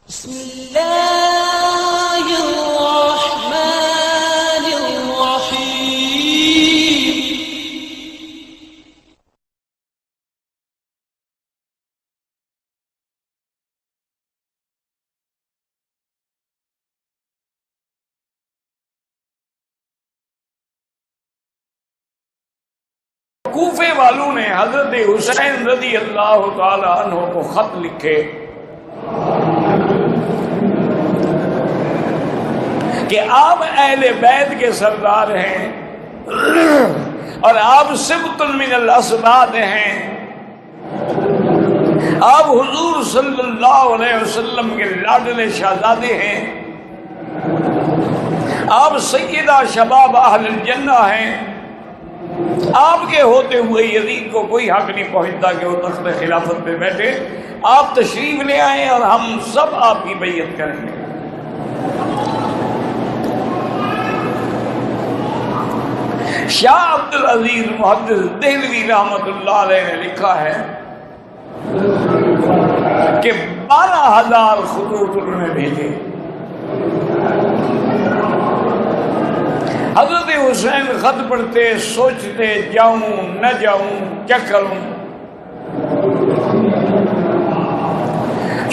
بسم اللہ الرحمن الرحیم۔ کوفے والوں نے حضرت حسین رضی اللہ تعالی عنہ کو خط لکھے کہ آپ اہل بیت کے سردار ہیں اور آپ سبط من الاسباط ہیں، آپ حضور صلی اللہ علیہ وسلم کے لاڈلے شہزادے ہیں، آپ سیدہ شباب اہل الجنہ ہیں، آپ کے ہوتے ہوئے یزید کو کوئی حق نہیں پہنچتا کہ وہ تخت خلافت پہ بیٹھے، آپ تشریف لے آئیں اور ہم سب آپ کی بیعت کریں گے۔ شاہ عبد العزیز محدث دہلوی رحمۃ اللہ علیہ نے لکھا ہے کہ 12,000 خطوط انہوں نے بھیجے۔ حضرت حسین خط پڑھتے، سوچتے جاؤں نہ جاؤں، کیا کروں۔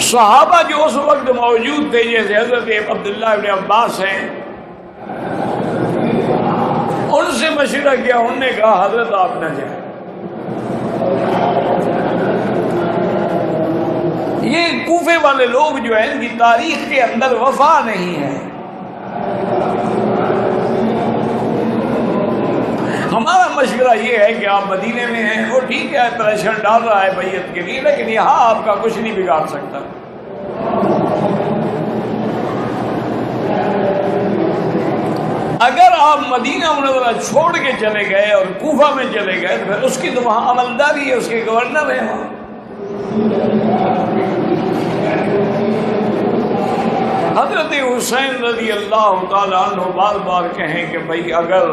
صحابہ جو اس وقت موجود تھے جیسے حضرت عبداللہ ابن عباس ہیں، ان سے مشورہ کیا، انہوں نے کہا حضرت آپ نہ جائیں۔ یہ کوفے والے لوگ جو ہیں ان کی تاریخ کے اندر وفا نہیں ہے۔ ہمارا مشورہ یہ ہے کہ آپ مدینے میں ہیں، وہ ٹھیک ہے پریشر ڈال رہا ہے بیعت کے لیے، لیکن یہاں آپ کا کچھ نہیں بگاڑ سکتا۔ اگر آپ مدینہ منورہ چھوڑ کے چلے گئے اور کوفہ میں چلے گئے تو پھر اس کی تو وہاں عملداری ہے، اس کے گورنر ہیں وہاں۔ حضرت حسین رضی اللہ تعالیٰ عنہ بار بار کہیں کہ بھائی اگر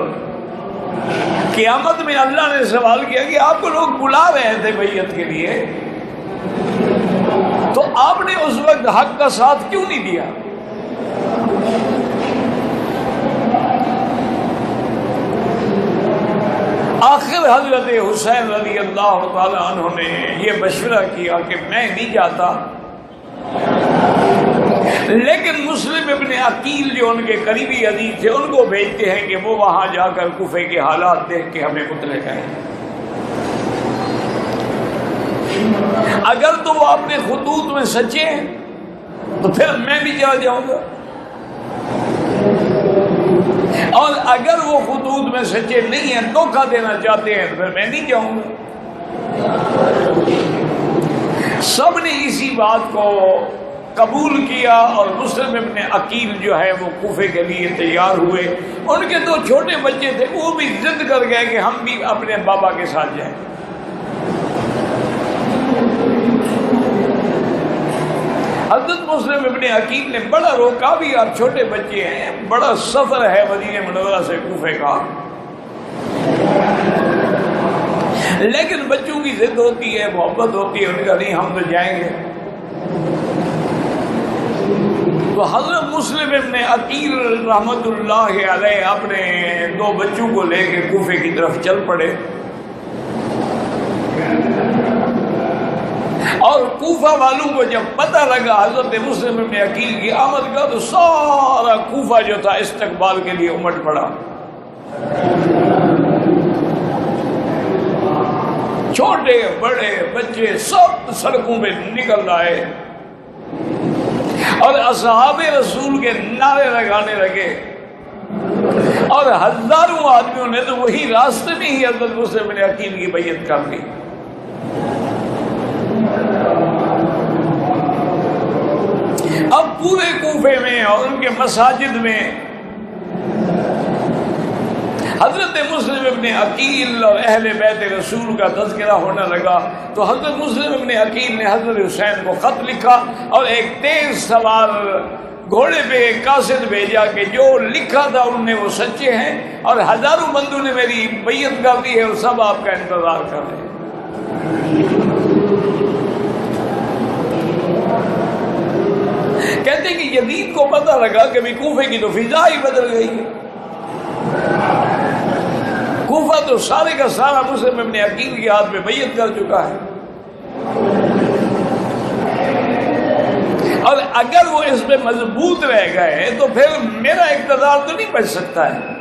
قیامت میں اللہ نے سوال کیا کہ آپ کو لوگ بلا رہے تھے بیعت کے لیے، تو آپ نے اس وقت حق کا ساتھ کیوں نہیں دیا؟ آخر حضرت حسین رضی اللہ تعالی عنہ نے یہ مشورہ کیا کہ میں نہیں جاتا، لیکن مسلم ابن عقیل جو ان کے قریبی عزیز تھے ان کو بھیجتے ہیں کہ وہ وہاں جا کر کوفے کے حالات دیکھ کے ہمیں مطلع کریں۔ اگر تو وہ اپنے خطوط میں سچے ہیں تو پھر میں بھی چلا جاؤں گا، اور اگر وہ خطوط میں سچے نہیں ہیں، دھوکہ دینا چاہتے ہیں تو پھر میں نہیں جاؤں گا۔ سب نے اسی بات کو قبول کیا اور مسلم ابن عقیل جو ہے وہ کوفے کے لیے تیار ہوئے۔ ان کے 2 چھوٹے بچے تھے، وہ بھی ضد کر گئے کہ ہم بھی اپنے بابا کے ساتھ جائیں۔ حضرت مسلم ابن عقیل نے بڑا روکا بھی، آپ چھوٹے بچے ہیں، بڑا سفر ہے مدینہ منورہ سے کوفے کا، لیکن بچوں کی ضد ہوتی ہے، محبت ہوتی ہے، ان کا نہیں ہم تو جائیں گے۔ تو حضرت مسلم ابن عقیل رحمت اللہ علیہ اپنے 2 بچوں کو لے کے کوفے کی طرف چل پڑے، اور کوفہ والوں کو جب پتہ لگا حضرت مسلم ابن عقیل کی آمد کا تو سارا کوفہ جو تھا استقبال کے لیے امٹ پڑا۔ چھوٹے بڑے بچے سب سڑکوں پہ نکل آئے اور اصحاب رسول کے نعرے لگانے لگے، اور ہزاروں آدمیوں نے تو وہی راستے میں ہی حضرت مسلم ابن عقیل کی بیعت کر لی۔ اب پورے کوفے میں اور ان کے مساجد میں حضرت مسلم ابن عقیل اور اہل بیت رسول کا تذکرہ ہونے لگا، تو حضرت مسلم ابن عقیل نے حضرت حسین کو خط لکھا اور ایک تیز سوار گھوڑے پہ ایک قاصد بھیجا کہ جو لکھا تھا انہوں نے وہ سچے ہیں، اور ہزاروں بندوں نے میری بیعت کر دی ہے اور سب آپ کا انتظار کر رہے ہیں۔ کہتے ہیں کہ یزید کو پتہ لگا کہ بھی کوفے کی تو فضا ہی بدل گئی ہے، کوفہ تو سارے کا سارا مسلم ابن عقیل کے ہاتھ میں بیعت کر چکا ہے، اور اگر وہ اس میں مضبوط رہ گئے تو پھر میرا اقتدار تو نہیں بچ سکتا ہے۔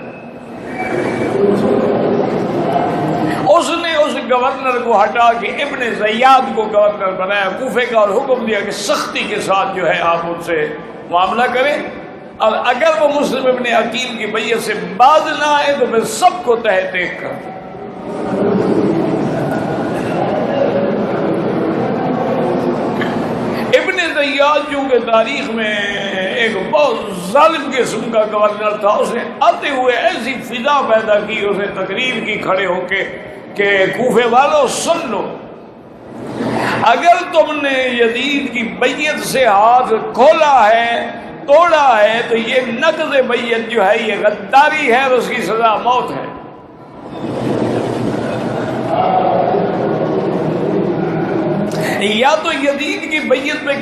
اس نے اس گورنر کو ہٹا کے ابن زیاد کو گورنر بنایا کوفے کا، اور حکم دیا کہ سختی کے ساتھ جو ہے آپ ان سے معاملہ کریں، اور اگر وہ مسلم ابن عقیل کی بیعت سے باز نہ آئے تو پھر سب کو تہہ ٹیک کر دیں۔ ابن زیاد چونکہ تاریخ میں ایک بہت ظالم قسم کا گورنر تھا، اس نے آتے ہوئے ایسی فضا پیدا کی، اس نے تقریر کی کھڑے ہو کے کہ کوفے والوں سن لو، اگر تم نے یزید کی بیعت سے ہاتھ کھولا ہے، توڑا ہے، تو یہ نقض بیعت جو ہے یہ غداری ہے، اور اس کی سزا موت ہے۔ یا تو یزید کی بیعت پہ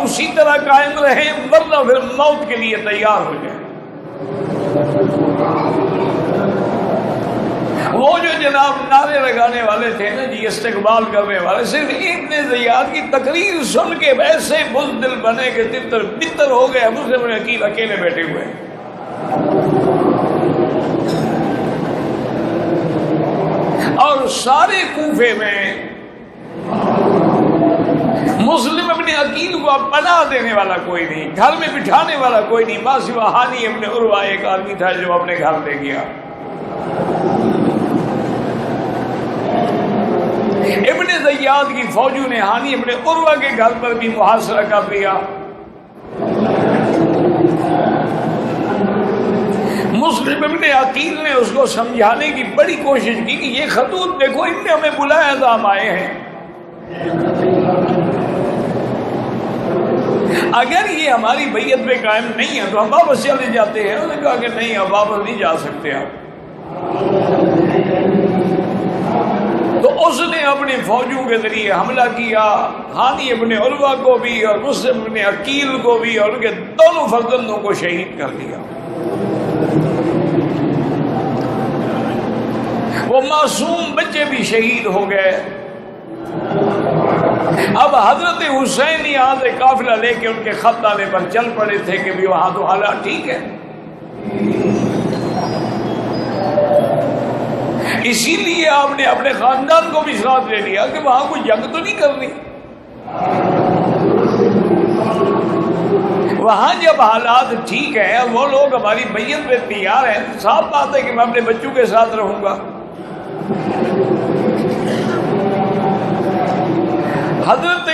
اسی طرح قائم رہیں، ورنہ پھر موت کے لیے تیار ہو جائیں۔ وہ جو جناب نعرے لگانے والے تھے نا جی، استقبال کرنے والے، صرف ابن زیاد کی تقریر سن کے ویسے بزدل بنے کہ تتر بتر ہو گئے، مسلم ابن عقیل اکیلے بیٹھے ہوئے۔ اور سارے کوفے میں مسلم ابن عقیل کو اب پناہ دینے والا کوئی نہیں، گھر میں بٹھانے والا کوئی نہیں، ماں سوا ہانی ابن عروہ ایک آدمی تھا جو اپنے گھر لے گیا۔ ابن زیاد کی فوجوں نے ہانی ابن عروہ کے گھر پر بھی محاصرہ کر دیا۔ مسلم ابن عقیل نے اس کو سمجھانے کی بڑی کوشش کی کہ یہ خطوط دیکھو، ان نے ہمیں بلایا تھا، ہم آئے ہیں، اگر یہ ہماری بیعت پہ قائم نہیں ہے تو ہم واپس چلے جاتے ہیں۔ انہوں نے کہا کہ نہیں، اب واپس نہیں جا سکتے آپ۔ تو اس نے اپنی فوجوں کے ذریعے حملہ کیا، ہانی ابن عروہ کو بھی اور مسلم ابن عقیل کو بھی، اور ان کے دونوں فرزندوں کو شہید کر دیا۔ وہ معصوم بچے بھی شہید ہو گئے۔ اب حضرت حسین یہاں سے قافلہ لے کے ان کے خط آنے پر چل پڑے تھے کہ بھی وہاں تو حالات ٹھیک ہے، اسی لیے آپ نے اپنے خاندان کو بھی ساتھ لے لیا کہ وہاں کوئی جنگ تو نہیں کرنی۔ وہاں جب حالات ٹھیک ہیں، وہ لوگ ہماری بیعت پہ تیار ہیں، صاف بات ہے کہ میں اپنے بچوں کے ساتھ رہوں گا۔ حضرت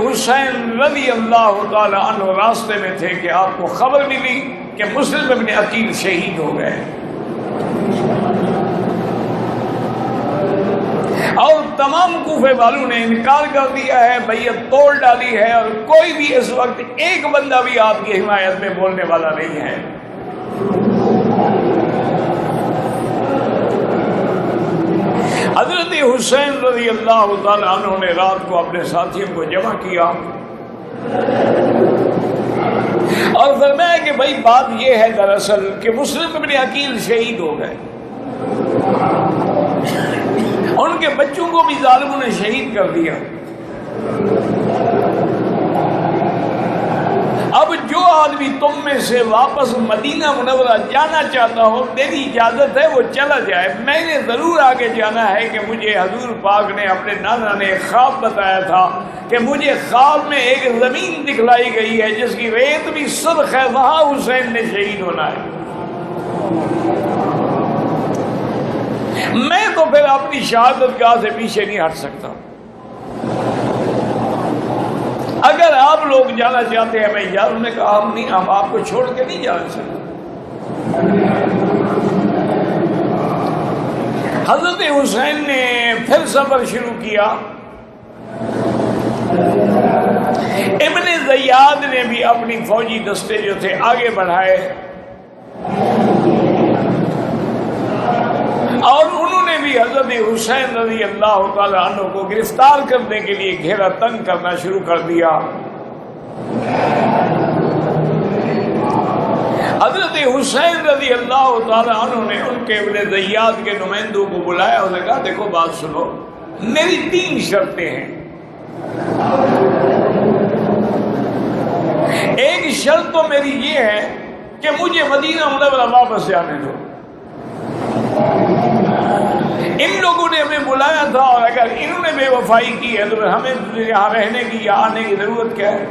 حسین رضی اللہ تعالی عنہ راستے میں تھے کہ آپ کو خبر ملی کہ مسلم ابن عقیل شہید ہو گئے، اور تمام کوفے والوں نے انکار کر دیا ہے، بیعت توڑ ڈالی ہے، اور کوئی بھی اس وقت ایک بندہ بھی آپ کی حمایت میں بولنے والا نہیں ہے۔ حضرت حسین رضی اللہ تعالی عنہ نے رات کو اپنے ساتھیوں کو جمع کیا اور فرمایا کہ بھائی بات یہ ہے دراصل کہ مسلم ابن عقیل شہید ہو گئے، ان کے بچوں کو بھی ظالموں نے شہید کر دیا۔ اب جو آدمی تم میں سے واپس مدینہ منورہ جانا چاہتا ہو، میری اجازت ہے وہ چلا جائے۔ میں نے ضرور آگے جانا ہے کہ مجھے حضور پاک نے اپنے نانا نے ایک خواب بتایا تھا کہ مجھے خواب میں ایک زمین دکھلائی گئی ہے جس کی ریت بھی سرخ ہے، وہاں حسین نے شہید ہونا ہے۔ میں تو پھر اپنی شہادت گاہ سے پیچھے نہیں ہٹ سکتا۔ اگر آپ لوگ جانا چاہتے ہیں میں یار، انہوں نے کہا ہم آپ کو چھوڑ کے نہیں جا سکتے۔ حضرت حسین نے پھر سفر شروع کیا۔ ابن زیاد نے بھی اپنی فوجی دستے جو تھے آگے بڑھائے، اور انہوں نے بھی حضرت حسین رضی اللہ تعالی عنہ کو گرفتار کرنے کے لیے گھیرا تنگ کرنا شروع کر دیا۔ حسین رضی اللہ تعالیٰ عنہ نے ان کے ابن زیاد کے نمائندوں کو بلایا اور کہا دیکھو بات سنو، میری 3 شرطیں ہیں۔ ایک شرط تو میری یہ ہے کہ مجھے مدینہ منورہ واپس جانے دو۔ ان لوگوں نے ہمیں بلایا تھا اور اگر انہوں نے بے وفائی کی ہے تو ہمیں یہاں رہنے کی یا آنے کی ضرورت کیا ہے؟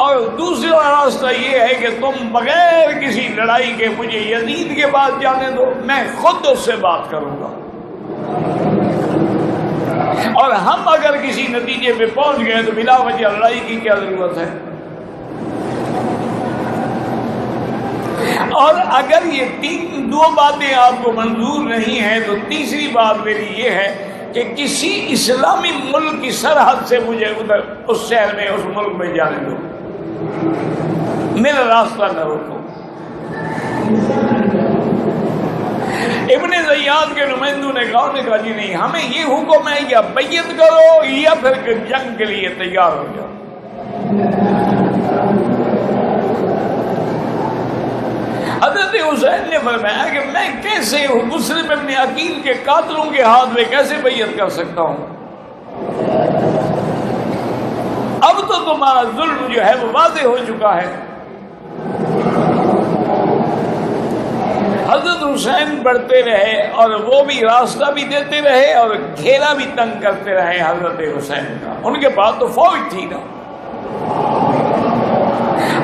اور دوسرا راستہ یہ ہے کہ تم بغیر کسی لڑائی کے مجھے یزید کے پاس جانے دو، میں خود اس سے بات کروں گا، اور ہم اگر کسی نتیجے پہ پہنچ گئے تو بلا وجہ لڑائی کی کیا ضرورت ہے؟ اور اگر یہ 2 باتیں آپ کو منظور نہیں ہیں تو تیسری بات میری یہ ہے کہ کسی اسلامی ملک کی سرحد سے مجھے ادھر اس شہر میں اس ملک میں جانے دو، میرا راستہ نہ روکو۔ ابن زیاد کے نمائندوں نے کہا جی نہیں، ہمیں یہ حکم ہے یا بیعت کرو یا پھر جنگ کے لیے تیار ہو جاؤ۔ حضرت حسین نے فرمایا کہ میں کیسے مسلم ابن عقیل کے قاتلوں کے ہاتھ میں کیسے بیعت کر سکتا ہوں؟ اب تو تمہارا ظلم جو ہے وہ واضح ہو چکا ہے۔ حضرت حسین بڑھتے رہے اور وہ بھی راستہ بھی دیتے رہے اور گھیرا بھی تنگ کرتے رہے حضرت حسین کا، ان کے پاس تو فوج تھی نا۔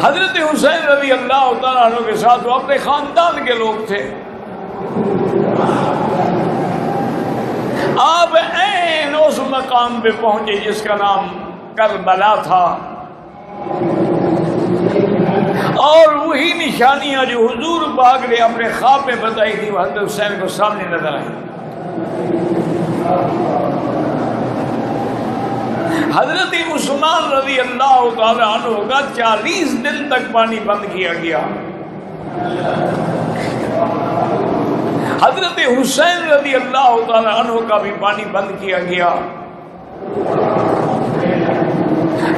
حضرت حسین رضی اللہ تعالیٰ عنہ کے ساتھ وہ اپنے خاندان کے لوگ تھے۔ آپ عین اس مقام پہ پہنچے جس کا نام کربلا تھا، اور وہی نشانیاں جو حضور پاک نے اپنے خواب میں بتائی تھی وہ حضرت حسین کو سامنے نظر آئی۔ حضرت عثمان رضی اللہ تعالی عنہ کا 40 دن تک پانی بند کیا گیا۔ حضرت حسین رضی اللہ تعالی عنہ کا بھی پانی بند کیا گیا۔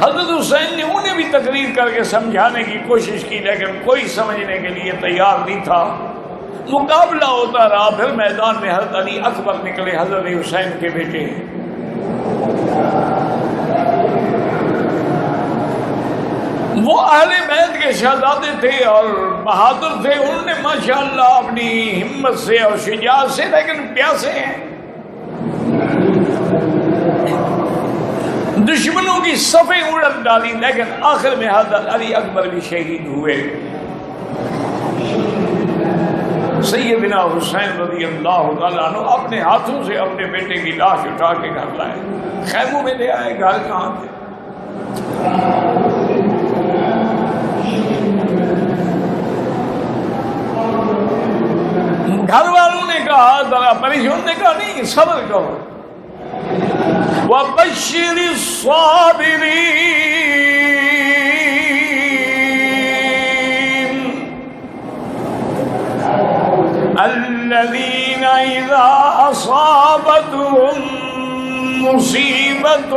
حضرت حسین نے انہیں بھی تقریر کر کے سمجھانے کی کوشش کی لیکن کوئی سمجھنے کے لیے تیار نہیں تھا۔ مقابلہ ہوتا رہا، پھر میدان میں حضرت علی اکبر نکلے، حضرت حسین کے بیٹے۔ وہ اہل بیت کے شہزادے تھے اور بہادر تھے، انہوں نے ماشاءاللہ اپنی ہمت سے اور شجاعت سے، لیکن پیاسے ہیں، دشمنوں کی صفیں اڑت ڈالی، لیکن آخر میں حضرت علی اکبر بھی شہید ہوئے۔ سیدنا حسین رضی اللہ تعالیٰ عنہ اپنے ہاتھوں سے اپنے بیٹے کی لاش اٹھا کے گھر لائے، خیموں میں لے آئے، گھر کہاں تھے؟ گھر والوں نے کہا، ذرا پریشان نے کہا نہیں صبر کرو، وَبَشِّرِ الصَّابِرِينَ، الَّذِينَ إِذَا أَصَابَتْهُم مُّصِيبَةٌ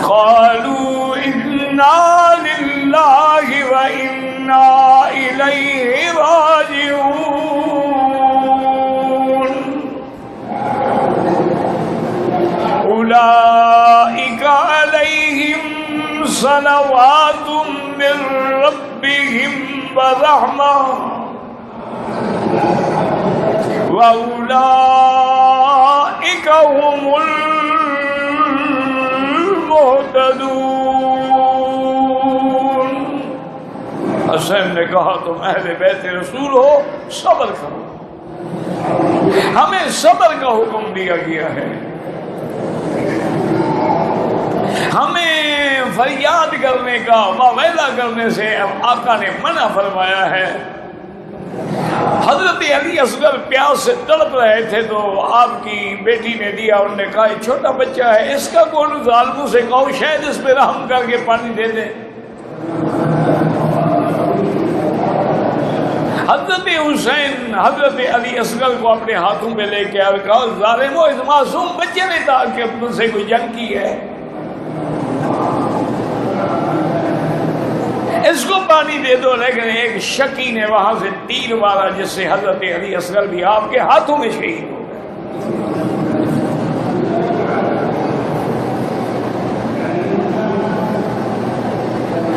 قَالُوا إِنَّا لِلَّهِ وَإِنَّا إِلَيْهِ رَاجِعُونَ، أُولَئِكَ عَلَيْهِمْ صَلَوَاتٌ مِّن رَّبِّهِمْ وَرَحْمَةٌ وَأُولَئِكَ هُمُ المهتدون۔ حسین نے کہا تم اہل بیت رسول ہو، صبر کرو، ہمیں صبر کا حکم دیا گیا ہے، ہمیں فریاد کرنے کا، واویلا کرنے سے آقا نے منع فرمایا ہے۔ حضرت علی اصغر پیاس سے تڑپ رہے تھے تو آپ کی بیٹی نے دیا، انہوں نے کہا یہ چھوٹا بچہ ہے، اس کا کون ظالموں سے کہو شاید اس پہ رحم کر کے پانی دے دیں۔ حضرت حسین حضرت علی اصغر کو اپنے ہاتھوں پہ لے کے اور کہا ظالمو، اس معصوم بچے نے تھا کہ تم سے کوئی جنگ کی ہے، اس کو پانی دے دو، لیکن ایک شکی نے وہاں سے تیر مارا جس سے حضرت علی اصغر بھی آپ کے ہاتھوں میں شہید ہو گئے۔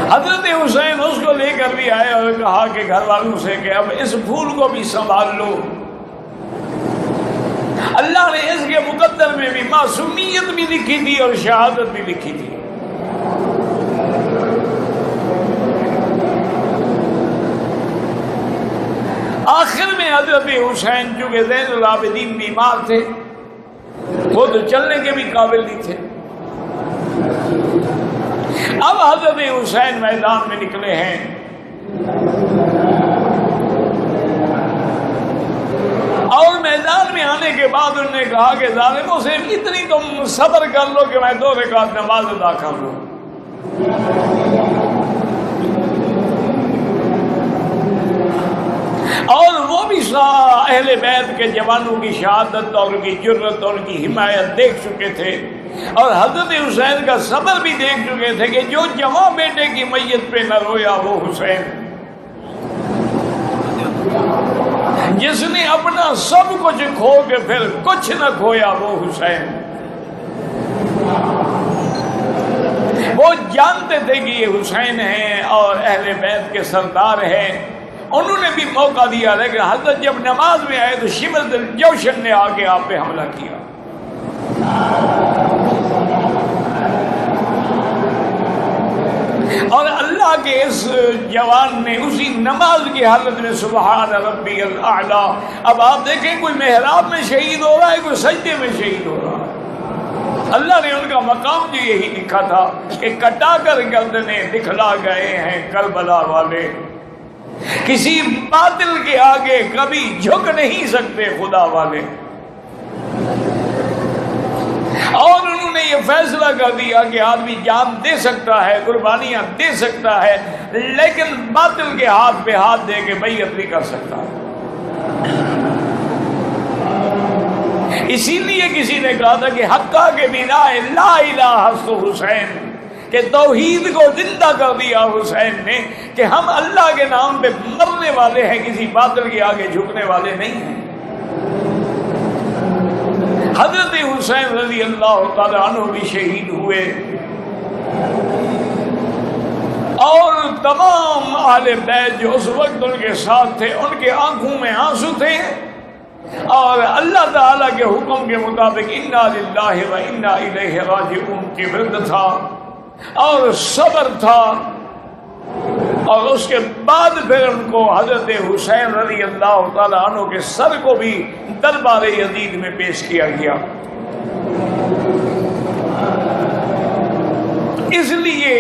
حضرت حسین اس کو لے کر بھی آئے اور کہا کہ گھر والوں سے کہ اب اس پھول کو بھی سنبھال لو، اللہ نے اس کے مقدر میں بھی معصومیت بھی لکھی تھی اور شہادت بھی لکھی تھی۔ آخر میں حضرت حسین چونکہ زین العابدین بیمار تھے، وہ تو چلنے کے بھی قابل نہیں تھے، اب حضرت حسین میدان میں نکلے ہیں۔ اور میدان میں آنے کے بعد انہوں نے کہا کہ ظالموں سے اتنی تم صبر کر لو کہ میں 2 رکعت نماز ادا کر لوں۔ اور وہ بھی اہل بیت کے جوانوں کی شہادت اور ان کی جرت اور ان کی حمایت دیکھ چکے تھے، اور حضرت حسین کا صبر بھی دیکھ چکے تھے کہ جو جواں بیٹے کی میت پہ نہ رویا وہ حسین، جس نے اپنا سب کچھ کھو کے پھر کچھ نہ کھویا وہ حسین۔ وہ جانتے تھے کہ یہ حسین ہیں اور اہل بیت کے سردار ہیں، انہوں نے بھی موقع دیا، لیکن حضرت جب نماز میں آئے تو شمر الجوشن نے آ کے آپ پہ حملہ کیا۔ اور اللہ کے اس جوان نے اسی نماز کی حالت میں سبحان ربی الاعلی، اب آپ دیکھیں کوئی محراب میں شہید ہو رہا ہے، کوئی سجدے میں شہید ہو رہا ہے۔ اللہ نے ان کا مقام جو یہی لکھا تھا کہ کٹا کر گردنیں دکھلا گئے ہیں کربلا والے، کسی باطل کے آگے کبھی جھک نہیں سکتے خدا والے۔ اور انہوں نے یہ فیصلہ کر دیا کہ آدمی جان دے سکتا ہے، قربانیاں دے سکتا ہے، لیکن باطل کے ہاتھ پہ ہاتھ دے کے بیعت نہیں کر سکتا۔ اسی لیے کسی نے کہا تھا کہ حقہ کے بنا لا الہ تو حسین، کہ توحید کو زندہ کر دیا حسین نے، کہ ہم اللہ کے نام پہ مرنے والے ہیں، کسی باطل کے آگے جھکنے والے نہیں ہیں۔ حضرت حسین رضی اللہ تعالی عنہ بھی شہید ہوئے، اور تمام اہل بیت جو اس وقت ان کے ساتھ تھے ان کے آنکھوں میں آنسو تھے، اور اللہ تعالیٰ کے حکم کے مطابق انا للہ و انا الیہ راجعون کی ورد تھا اور صبر تھا۔ اور اس کے بعد پھر ان کو حضرت حسین رضی اللہ تعالیٰ عنہ کے سر کو بھی دربار یزید میں پیش کیا گیا۔ اس لیے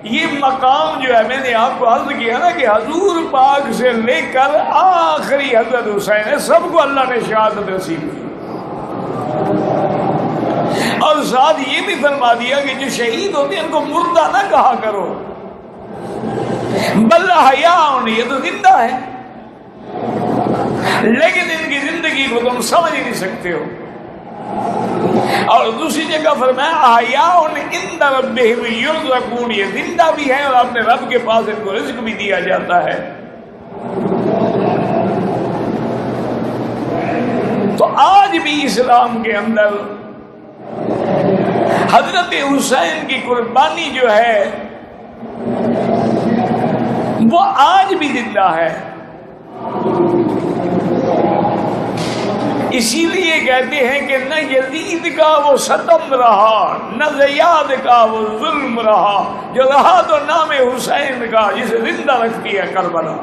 یہ مقام جو ہے، میں نے آپ کو عرض کیا نا کہ حضور پاک سے لے کر آخری حضرت حسین ہے، سب کو اللہ نے شہادت نصیب کی، اور ساتھ یہ بھی فرما دیا کہ جو شہید ہوتے ہیں ان کو مردہ نہ کہا کرو، بل احیاء، یہ تو زندہ ہے، لیکن ان کی زندگی کو تم سمجھ نہیں سکتے ہو۔ اور دوسری جگہ فرمایا احیاء عند ربہم یرزقون، یہ زندہ بھی ہے اور اپنے رب کے پاس ان کو رزق بھی دیا جاتا ہے۔ تو آج بھی اسلام کے اندر حضرت حسین کی قربانی جو ہے وہ آج بھی زندہ ہے۔ اسی لیے کہتے ہیں کہ نہ یزید کا وہ ستم رہا، نہ زیاد کا وہ ظلم رہا، جو رہا تو نام حسین کا جسے زندہ رکھتی ہے کربلا۔